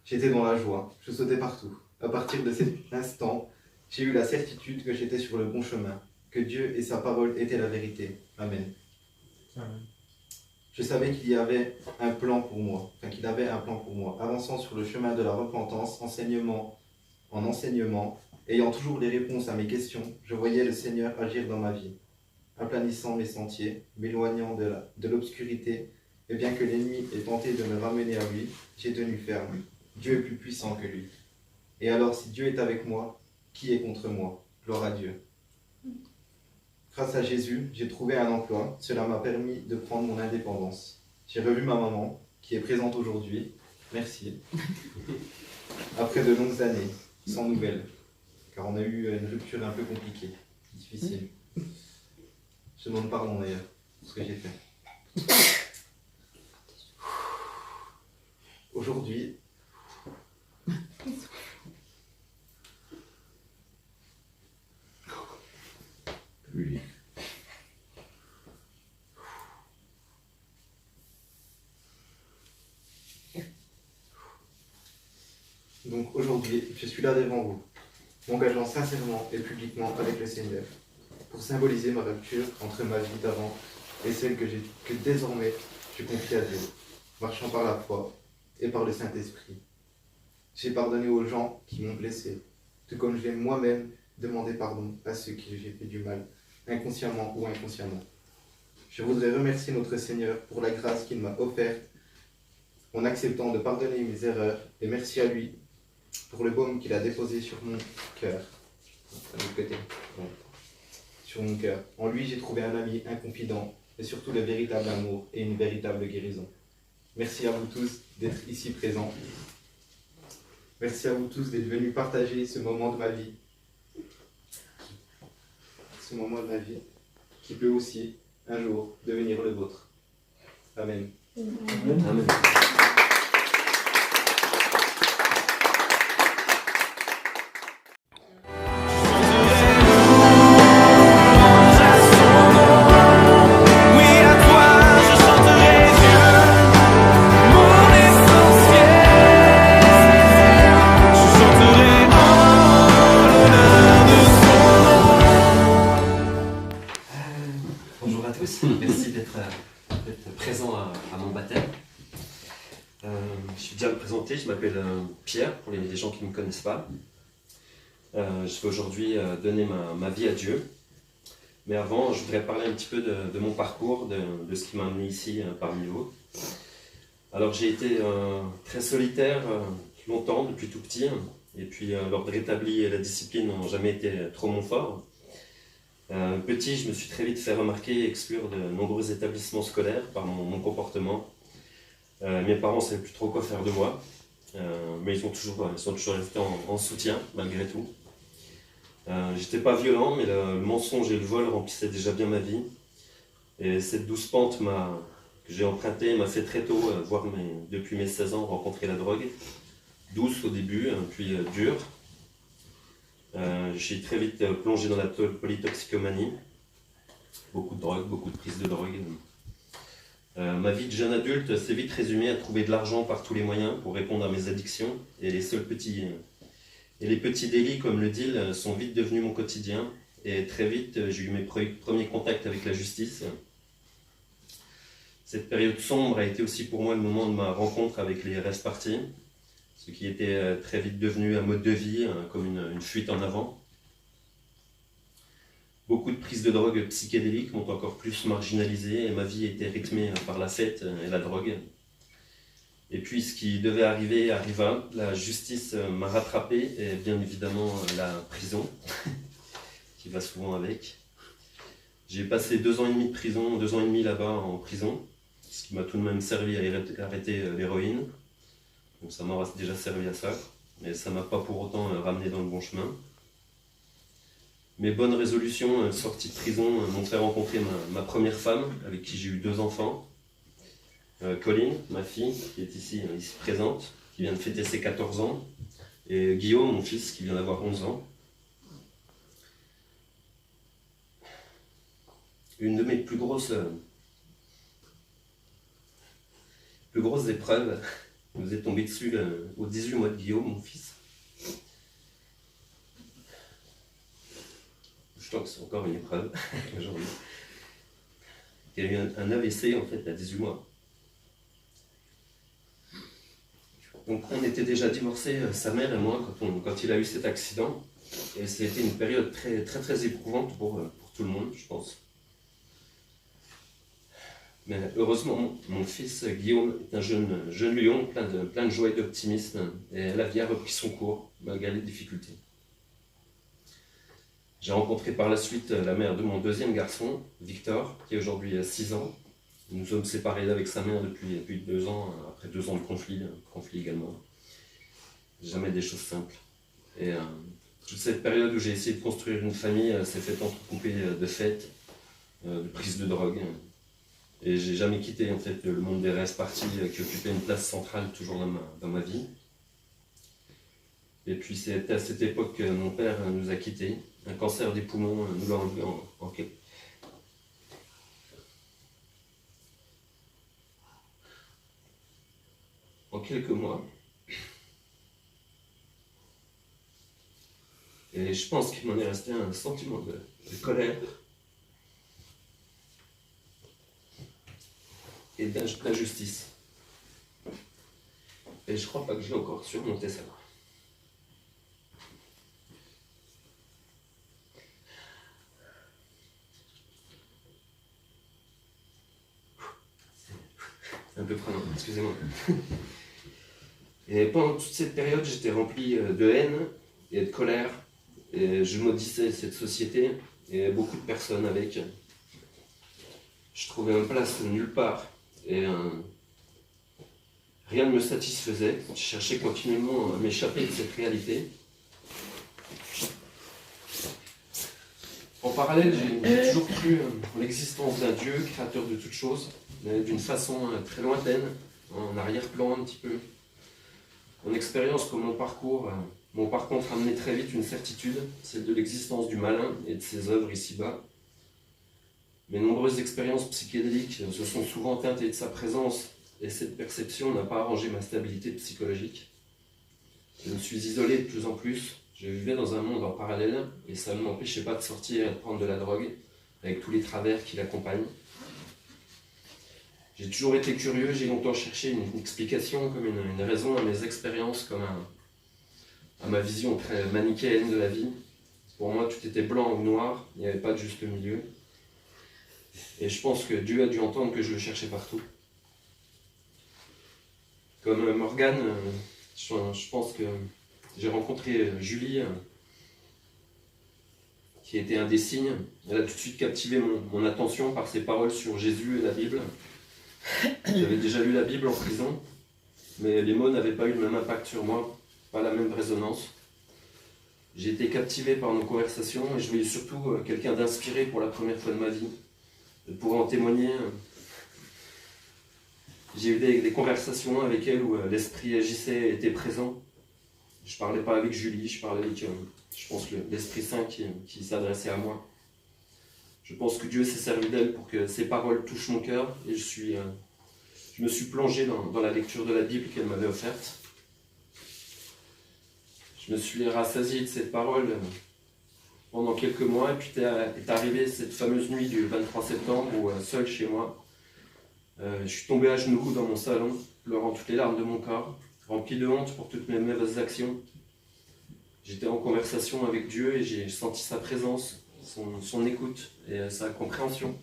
F: J'étais dans la joie, je sautais partout. À partir de cet instant, j'ai eu la certitude que j'étais sur le bon chemin, que Dieu et sa parole étaient la vérité. Amen.
E: Amen.
F: Je savais qu'il avait un plan pour moi, avançant sur le chemin de la repentance, en enseignement, ayant toujours les réponses à mes questions, je voyais le Seigneur agir dans ma vie, aplanissant mes sentiers, m'éloignant de l'obscurité, et bien que l'ennemi ait tenté de me ramener à lui, j'ai tenu ferme. Dieu est plus puissant que lui. Et alors, si Dieu est avec moi, qui est contre moi? Gloire à Dieu. Grâce à Jésus, j'ai trouvé un emploi. Cela m'a permis de prendre mon indépendance. J'ai revu ma maman, qui est présente aujourd'hui. Merci. Après de longues années, sans nouvelles, car on a eu une rupture un peu compliquée, difficile. Je demande pardon d'ailleurs pour ce que j'ai fait. Aujourd'hui,
A: Oui.
F: donc aujourd'hui, je suis là devant vous, m'engageant sincèrement et publiquement avec le Seigneur, pour symboliser ma rupture entre ma vie d'avant et celle que désormais je confie à Dieu, marchant par la foi et par le Saint-Esprit. J'ai pardonné aux gens qui m'ont blessé, tout comme je vais moi-même demander pardon à ceux qui j'ai fait du mal, inconsciemment ou inconsciemment. Je voudrais remercier notre Seigneur pour la grâce qu'il m'a offerte en acceptant de pardonner mes erreurs, et merci à lui pour le baume qu'il a déposé sur mon cœur. Sur mon cœur. En lui, j'ai trouvé un ami, un confident, et surtout le véritable amour et une véritable guérison. Merci à vous tous d'être ici présents. Merci à vous tous d'être venus partager ce moment de ma vie. Ce moment de ma vie qui peut aussi, un jour, devenir le vôtre. Amen.
D: Amen.
G: tous. Merci d'être présent à mon baptême. Je suis bien présenté, je m'appelle Pierre, pour les gens qui ne me connaissent pas. Je vais aujourd'hui donner ma vie à Dieu. Mais avant, je voudrais parler un petit peu de mon parcours, de ce qui m'a amené ici parmi vous. Alors j'ai été très solitaire longtemps, depuis tout petit. Et puis l'ordre établi et la discipline n'ont jamais été trop mon fort. Petit, je me suis très vite fait remarquer et exclure de nombreux établissements scolaires par mon comportement. Mes parents ne savaient plus trop quoi faire de moi, mais ils sont toujours restés en soutien malgré tout. J'étais pas violent, mais le mensonge et le vol remplissaient déjà bien ma vie. Et cette douce pente que j'ai empruntée m'a fait très tôt, voire depuis mes 16 ans, rencontrer la drogue. Douce au début, puis dure. J'ai très vite plongé dans la polytoxicomanie. Beaucoup de drogue, beaucoup de prises de drogue. Ma vie de jeune adulte s'est vite résumée à trouver de l'argent par tous les moyens pour répondre à mes addictions. Et les petits délits comme le deal sont vite devenus mon quotidien. Et très vite, j'ai eu mes premiers contacts avec la justice. Cette période sombre a été aussi pour moi le moment de ma rencontre avec les rave parties, ce qui était très vite devenu un mode de vie, comme une fuite en avant. Beaucoup de prises de drogue psychédéliques m'ont encore plus marginalisé et ma vie était rythmée par la fête et la drogue. Et puis ce qui devait arriver arriva, la justice m'a rattrapé et bien évidemment la prison, qui va souvent avec. J'ai passé 2 ans et demi de prison, 2 ans et demi là-bas en prison, ce qui m'a tout de même servi à arrêter l'héroïne. Donc ça m'aura déjà servi à ça, mais ça ne m'a pas pour autant ramené dans le bon chemin. Mes bonnes résolutions, sorties de prison, m'ont fait rencontrer ma première femme, avec qui j'ai eu 2 enfants. Colline, ma fille, qui est ici présente, qui vient de fêter ses 14 ans. Et Guillaume, mon fils, qui vient d'avoir 11 ans. Une de mes plus grosses épreuves nous est tombée dessus au 18 mois de Guillaume, mon fils. Je pense que c'est encore une épreuve aujourd'hui. Il a eu un AVC en fait à 18 mois. Donc on était déjà divorcés, sa mère et moi, quand il a eu cet accident. Et c'était une période très, très, très éprouvante pour tout le monde, je pense. Mais heureusement, mon fils Guillaume est un jeune lion, plein de joie et d'optimisme. Et la vie a repris son cours, malgré les difficultés. J'ai rencontré par la suite la mère de mon 2e garçon, Victor, qui a aujourd'hui 6 ans. Nous sommes séparés avec sa mère depuis 2 ans, après 2 ans de conflit également. Jamais des choses simples. Et toute cette période où j'ai essayé de construire une famille s'est faite entrecoupée de fêtes, de prises de drogue. Et j'ai jamais quitté en fait, le monde des rave parties qui occupait une place centrale toujours dans ma vie. Et puis c'est à cette époque que mon père nous a quittés. Un cancer des poumons nous l'a enlevé en quelques mois. Et je pense qu'il m'en est resté un sentiment de colère et d'injustice. Et je crois pas que j'ai encore surmonté ça. C'est un peu prenant, excusez-moi. Et pendant toute cette période, j'étais rempli de haine et de colère. Et je maudissais cette société et beaucoup de personnes avec. Je trouvais une place nulle part. Et rien ne me satisfaisait. Je cherchais continuellement à m'échapper de cette réalité. En parallèle, j'ai toujours cru en l'existence d'un Dieu, créateur de toutes choses, mais d'une façon très lointaine, en arrière-plan un petit peu. Mon expérience comme mon parcours m'ont par contre amené très vite une certitude, celle de l'existence du malin et de ses œuvres ici-bas. Mes nombreuses expériences psychédéliques se sont souvent teintées de sa présence et cette perception n'a pas arrangé ma stabilité psychologique. Je me suis isolé de plus en plus, je vivais dans un monde en parallèle et ça ne m'empêchait pas de sortir et de prendre de la drogue, avec tous les travers qui l'accompagnent. J'ai toujours été curieux, j'ai longtemps cherché une explication, comme une raison à mes expériences, comme à ma vision très manichéenne de la vie. Pour moi, tout était blanc ou noir, il n'y avait pas de juste milieu. Et je pense que Dieu a dû entendre que je le cherchais partout. Comme Morgane, je pense que j'ai rencontré Julie, qui était un des signes. Elle a tout de suite captivé mon attention par ses paroles sur Jésus et la Bible. J'avais déjà lu la Bible en prison, mais les mots n'avaient pas eu le même impact sur moi, pas la même résonance. J'ai été captivé par nos conversations et je voyais surtout quelqu'un d'inspiré pour la première fois de ma vie. Je pourrais en témoigner. J'ai eu des conversations avec elle où l'esprit agissait, était présent. Je ne parlais pas avec Julie, je parlais avec, je pense, l'Esprit Saint qui s'adressait à moi. Je pense que Dieu s'est servi d'elle pour que ses paroles touchent mon cœur et je me suis plongé dans la lecture de la Bible qu'elle m'avait offerte. Je me suis rassasié de cette parole pendant quelques mois et puis est arrivée cette fameuse nuit du 23 septembre où, seul chez moi, je suis tombé à genoux dans mon salon, pleurant toutes les larmes de mon corps, rempli de honte pour toutes mes mauvaises actions. J'étais en conversation avec Dieu et j'ai senti sa présence, son écoute et sa compréhension.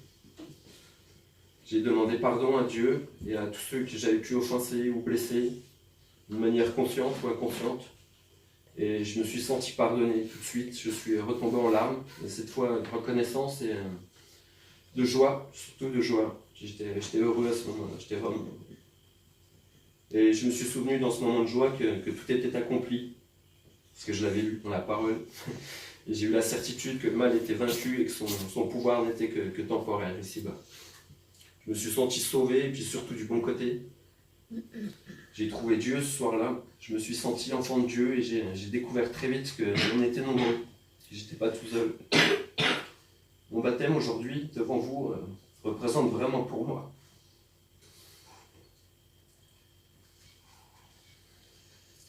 G: J'ai demandé pardon à Dieu et à tous ceux que j'avais pu offenser ou blesser, d'une manière consciente ou inconsciente. Et je me suis senti pardonné tout de suite. Je suis retombé en larmes, et cette fois de reconnaissance et de joie, surtout de joie. J'étais heureux à ce moment-là, j'étais vraiment. Et je me suis souvenu dans ce moment de joie que tout était accompli, parce que je l'avais lu dans la parole. Et j'ai eu la certitude que le mal était vaincu et que son pouvoir n'était que temporaire ici-bas. Je me suis senti sauvé, et puis surtout du bon côté. J'ai trouvé Dieu ce soir-là. Je me suis senti enfant de Dieu et j'ai découvert très vite qu'on était nombreux, que je n'étais pas tout seul. Mon baptême aujourd'hui, devant vous, représente vraiment pour moi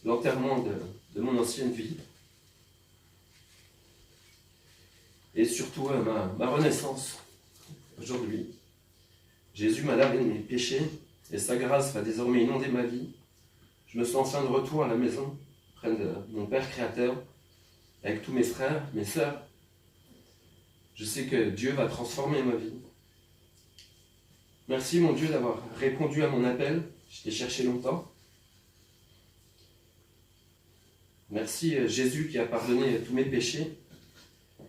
G: l'enterrement de mon ancienne vie et surtout ma renaissance aujourd'hui. Jésus m'a lavé de mes péchés et sa grâce va désormais inonder ma vie. Je me sens enfin de retour à la maison, près de mon Père Créateur, avec tous mes frères, mes sœurs. Je sais que Dieu va transformer ma vie. Merci mon Dieu d'avoir répondu à mon appel, je t'ai cherché longtemps. Merci Jésus qui a pardonné tous mes péchés.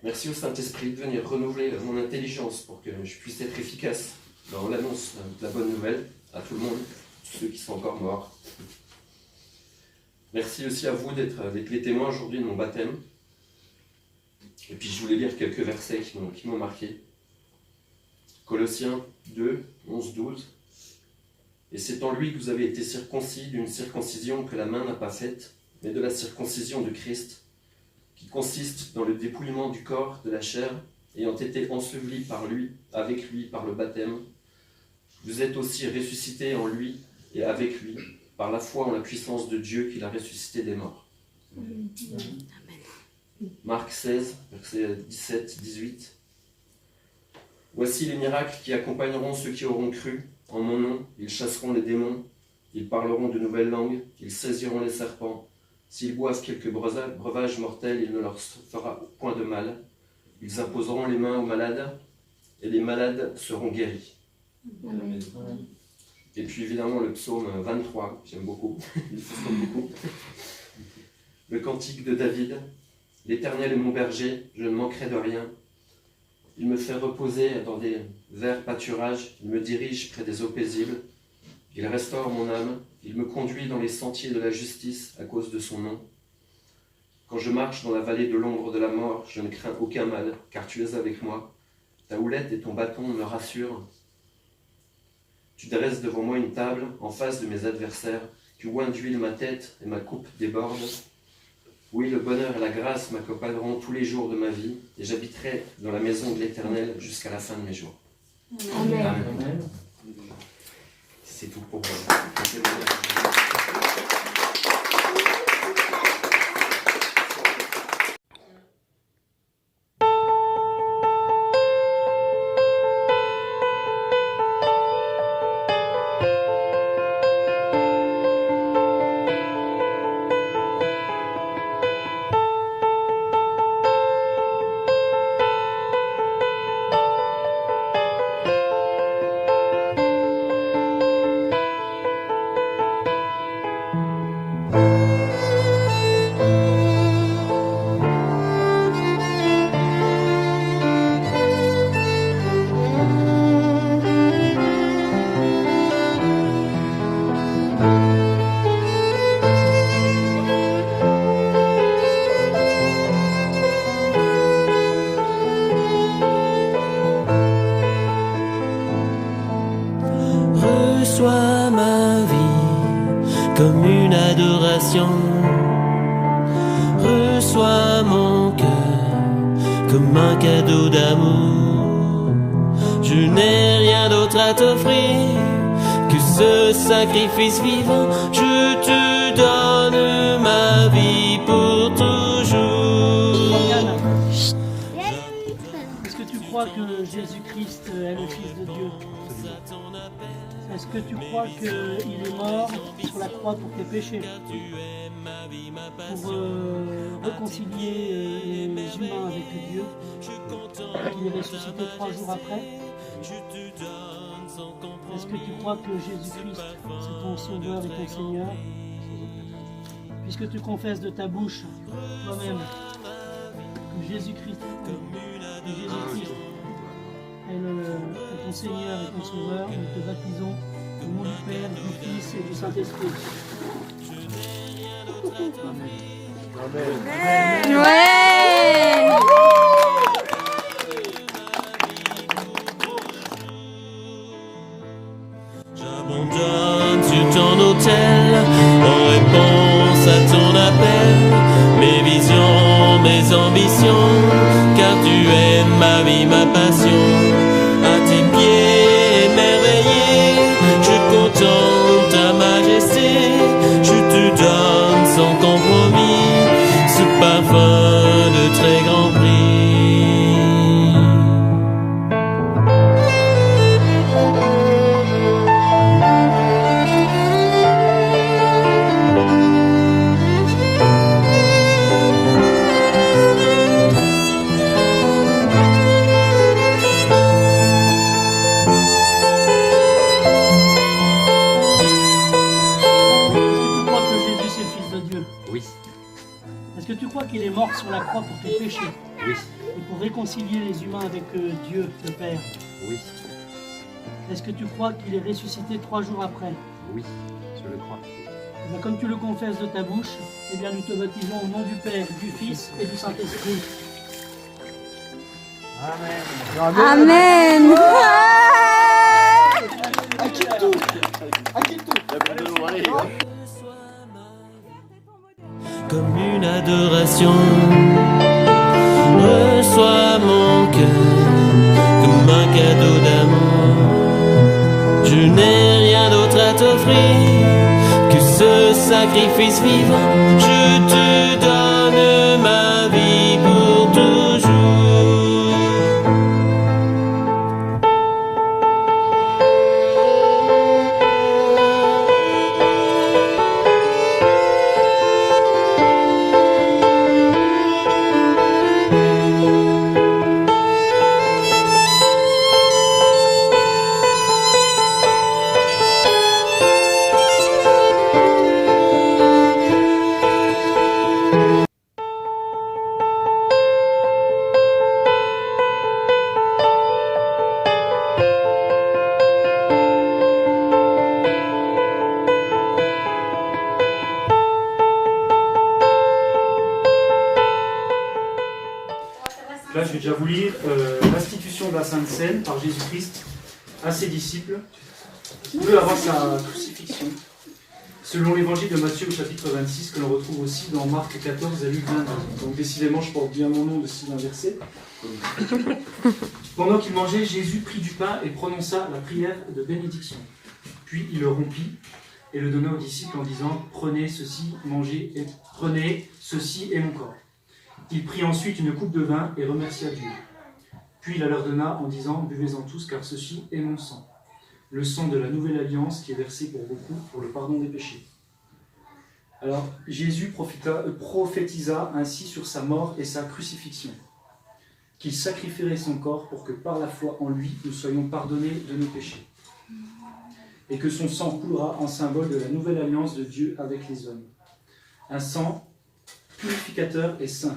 G: Merci au Saint-Esprit de venir renouveler mon intelligence pour que je puisse être efficace dans l'annonce de la bonne nouvelle à tout le monde, ceux qui sont encore morts. Merci aussi à vous d'être les témoins aujourd'hui de mon baptême. Et puis je voulais lire quelques versets qui m'ont marqué. Colossiens 2, 11, 12. Et c'est en lui que vous avez été circoncis d'une circoncision que la main n'a pas faite, mais de la circoncision de Christ, qui consiste dans le dépouillement du corps, de la chair, ayant été ensevelis par lui, avec lui, par le baptême. Vous êtes aussi ressuscités en lui et avec lui, par la foi en la puissance de Dieu qui l'a ressuscité des morts. Amen. Marc 16, versets 17-18. Voici les miracles qui accompagneront ceux qui auront cru. En mon nom, ils chasseront les démons, ils parleront de nouvelles langues, ils saisiront les serpents. S'ils boivent quelques breuvages mortels, il ne leur fera point de mal. Ils imposeront les mains aux malades, et les malades seront guéris.
C: Amen.
G: Et puis évidemment le psaume 23, j'aime beaucoup, il faut beaucoup. Le cantique de David. L'Éternel est mon berger, je ne manquerai de rien. Il me fait reposer dans des verts pâturages, il me dirige près des eaux paisibles. Il restaure mon âme, il me conduit dans les sentiers de la justice à cause de son nom. Quand je marche dans la vallée de l'ombre de la mort, je ne crains aucun mal, car tu es avec moi. Ta houlette et ton bâton me rassurent. Tu dresses devant moi une table en face de mes adversaires. Tu oins d'huile ma tête et ma coupe déborde. Oui, le bonheur et la grâce m'accompagneront tous les jours de ma vie et j'habiterai dans la maison de l'Éternel jusqu'à la fin de mes jours.
C: Amen.
E: Amen.
G: C'est tout pour moi.
H: comme une adoration. Reçois mon cœur comme un cadeau d'amour. Je n'ai rien d'autre à t'offrir que ce sacrifice vivant. Je te donne ma vie pour toujours.
B: Est-ce que tu crois que Jésus-Christ est le Fils de Dieu? Est-ce que tu crois qu'il est mort sur la croix pour tes péchés? Pour réconcilier les humains avec Dieu? Qu'il est ressuscité 3 jours après? Est-ce que tu crois que Jésus-Christ, c'est ton Sauveur et ton Seigneur? Puisque tu confesses de ta bouche toi-même que Jésus-Christ est ton Seigneur et ton Sauveur, nous te baptisons au nom du Père, du Fils et du Saint-Esprit.
C: Ouais.
H: J'abandonne sur ton autel en réponse à ton appel, mes visions, mes ambitions, car tu es ma vie, ma passion. À tes pieds émerveillés, je contemple ta majesté, je te donne sans compromis ce parfum de très grand prix.
B: Qu'il est mort sur la croix pour tes péchés?
G: Oui.
B: Et pour réconcilier les humains avec Dieu, le Père?
G: Oui.
B: Est-ce que tu crois qu'il est ressuscité 3 jours après?
G: Oui, je le crois.
B: Et bien, comme tu le confesses de ta bouche, eh bien, nous te baptisons au nom du Père, du Fils et du Saint-Esprit.
C: Amen. Amen.
H: Comme une adoration, reçois mon cœur comme un cadeau d'amour. Je n'ai rien d'autre à t'offrir que ce sacrifice vivant. Je te donne ma vie pour toujours.
I: Là, je vais déjà vous lire l'institution de la Sainte Seine par Jésus-Christ à ses disciples, peu avant sa crucifixion, selon l'évangile de Matthieu au chapitre 26, que l'on retrouve aussi dans Marc 14 à Luc 22. Donc décidément, je porte bien mon nom de si inversé. Pendant qu'il mangeait, Jésus prit du pain et prononça la prière de bénédiction. Puis il le rompit et le donna aux disciples en disant « Prenez ceci, mangez, et prenez, ceci est mon corps ». Il prit ensuite une coupe de vin et remercia Dieu. Puis il la leur donna en disant « Buvez-en tous, car ceci est mon sang, le sang de la nouvelle alliance qui est versé pour beaucoup pour le pardon des péchés. » Alors Jésus prophétisa ainsi sur sa mort et sa crucifixion, qu'il sacrifierait son corps pour que par la foi en lui nous soyons pardonnés de nos péchés, et que son sang coulera en symbole de la nouvelle alliance de Dieu avec les hommes. Un sang purificateur et saint.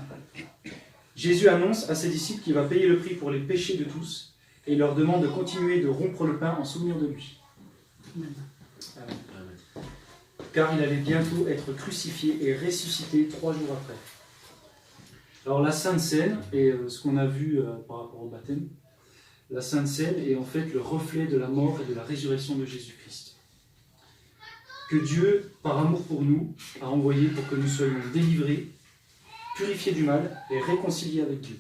I: Jésus annonce à ses disciples qu'il va payer le prix pour les péchés de tous et il leur demande de continuer de rompre le pain en souvenir de lui. Amen. Car il allait bientôt être crucifié et ressuscité 3 jours après. Alors la Sainte Seine, et ce qu'on a vu par rapport au baptême, la Sainte Seine est en fait le reflet de la mort et de la résurrection de Jésus-Christ. que Dieu, par amour pour nous, a envoyé pour que nous soyons délivrés, purifiés du mal et réconciliés avec Dieu.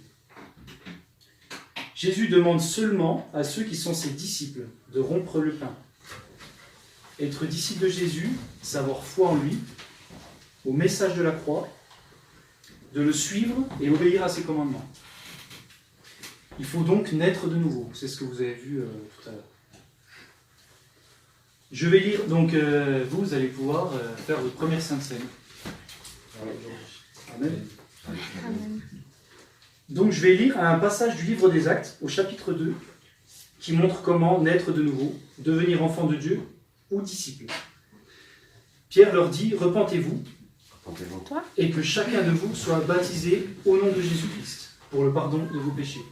I: Jésus demande seulement à ceux qui sont ses disciples de rompre le pain. Être disciple de Jésus, c'est avoir foi en lui, au message de la croix, de le suivre et obéir à ses commandements. Il faut donc naître de nouveau. C'est ce que vous avez vu tout à l'heure. Je vais lire, donc vous allez pouvoir faire votre première Sainte Seine. Amen.
C: Amen.
I: Donc je vais lire un passage du livre des Actes, au chapitre 2, qui montre comment naître de nouveau, devenir enfant de Dieu ou disciple. Pierre leur dit, repentez-vous, et que chacun de vous soit baptisé au nom de Jésus-Christ, pour le pardon de vos péchés.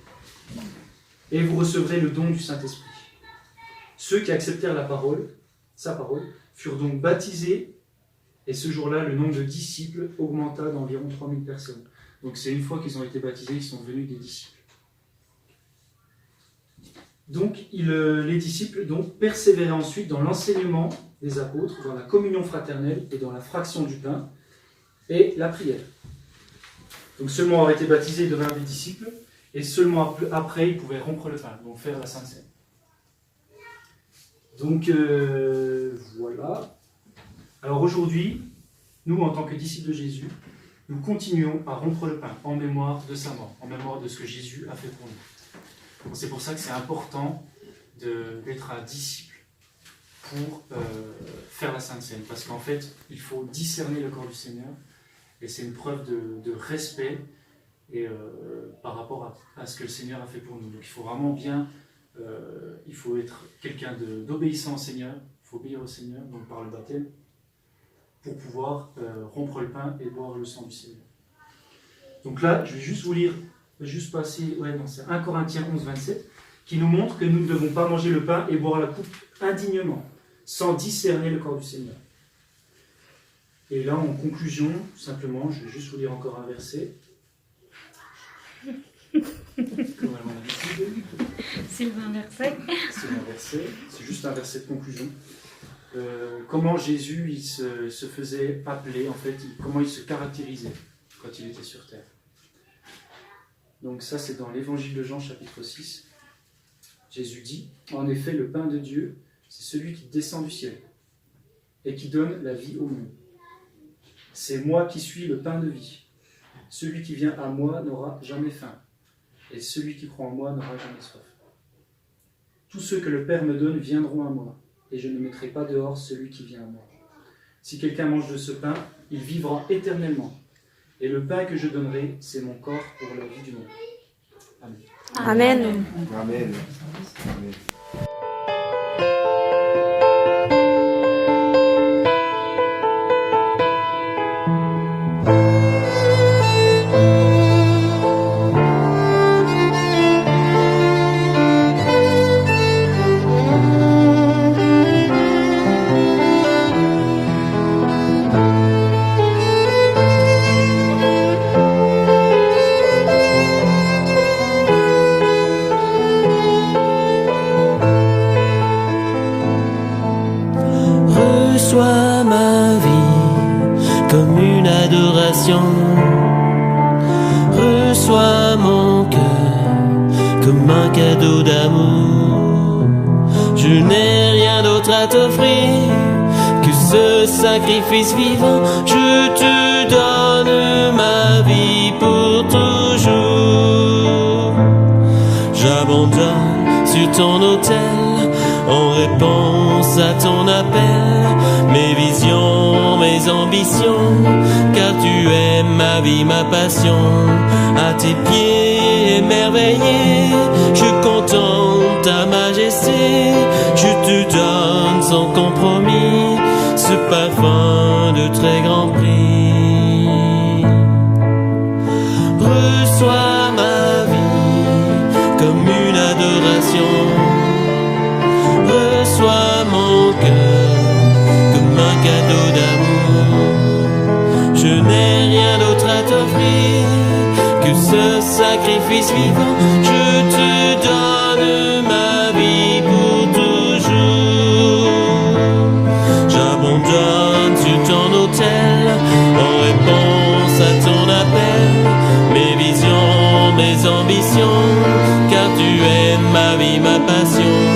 I: Et vous recevrez le don du Saint-Esprit. Ceux qui acceptèrent sa parole, furent donc baptisés, et ce jour-là, le nombre de disciples augmenta d'environ 3000 personnes. Donc c'est une fois qu'ils ont été baptisés, ils sont devenus des disciples. Donc les disciples persévéraient ensuite dans l'enseignement des apôtres, dans la communion fraternelle et dans la fraction du pain et la prière. Donc seulement avoir été baptisés, ils devinrent des disciples, et seulement après, ils pouvaient rompre le pain, donc faire la Sainte Seine. Donc voilà. Alors aujourd'hui, nous, en tant que disciples de Jésus, nous continuons à rompre le pain en mémoire de sa mort, en mémoire de ce que Jésus a fait pour nous. C'est pour ça que c'est important d'être un disciple pour faire la Sainte Seine, parce qu'en fait, il faut discerner le corps du Seigneur, et c'est une preuve de respect et, par rapport à ce que le Seigneur a fait pour nous. Donc il faut vraiment il faut être quelqu'un d'obéissant au Seigneur, il faut obéir au Seigneur, donc par le baptême, pour pouvoir rompre le pain et boire le sang du Seigneur. Donc là, je vais juste vous lire, c'est 1 Corinthiens 11, 27, qui nous montre que nous ne devons pas manger le pain et boire la coupe indignement, sans discerner le corps du Seigneur. Et là, en conclusion, simplement, je vais juste vous lire encore un verset. Comme à mon habitude.
C: Sylvain Verset.
I: C'est juste un verset de conclusion. Comment Jésus il se faisait appeler, en fait, comment il se caractérisait quand il était sur terre. Donc ça, c'est dans l'évangile de Jean, chapitre 6. Jésus dit, « En effet, le pain de Dieu, c'est celui qui descend du ciel et qui donne la vie au monde. C'est moi qui suis le pain de vie. Celui qui vient à moi n'aura jamais faim, et celui qui croit en moi n'aura jamais soif. Tous ceux que le Père me donne viendront à moi, et je ne mettrai pas dehors celui qui vient à moi. Si quelqu'un mange de ce pain, il vivra éternellement. Et le pain que je donnerai, c'est mon corps pour la vie du monde. » Amen.
C: Amen.
F: Amen. Amen.
H: Reçois ma vie comme une adoration. Reçois mon cœur comme un cadeau d'amour. Je n'ai rien d'autre à t'offrir que ce sacrifice vivant. Je te donne ma vie pour toujours. J'abandonne sur ton autel en réponse à ton appel, mes visions, mes ambitions, car tu es ma vie, ma passion. À tes pieds émerveillés, je contemple ta majesté, je te donne sans compromis ce parfum de très grand prix. Reçois ma vie comme une adoration. Reçois mon cœur comme un cadeau d'amour. Je n'ai rien d'autre à t'offrir que ce sacrifice vivant. Je te donne ma vie pour toujours. J'abandonne ma vie, ma passion.